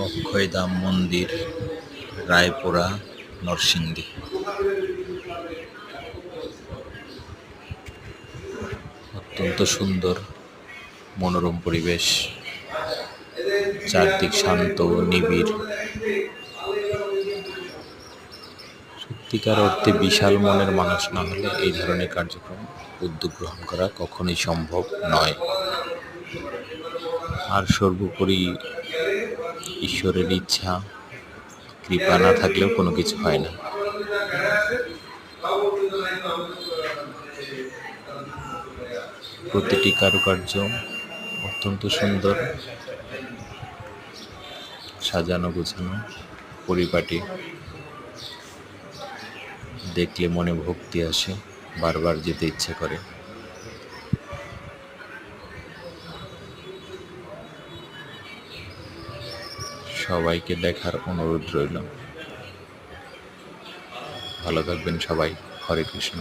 অক্ষয়ধাম মন্দির, রায়পুরা, নরসিংদী। অত্যন্ত সুন্দর মনোরম পরিবেশ, চারদিক শান্ত নিবিড়। সত্যিকার অর্থে বিশাল মনের মানুষ না হলে এই ধরনের কার্যক্রম উদ্যোগ গ্রহণ করা কখনোই সম্ভব নয়। আর সর্বোপরি ঈশ্বরের ইচ্ছা, কৃপা না থাকলেও কোনো কিছু হয় না। প্রতিটি কারুকার্য অত্যন্ত সুন্দর, সাজানো গোছানো, পরিপাটি। দেখলে মনে ভক্তি আসে, বারবার যেতে ইচ্ছে করে। সবাইকে দেখার অনুরোধ রইল। ভালো থাকবেন সবাই। হরে কৃষ্ণ।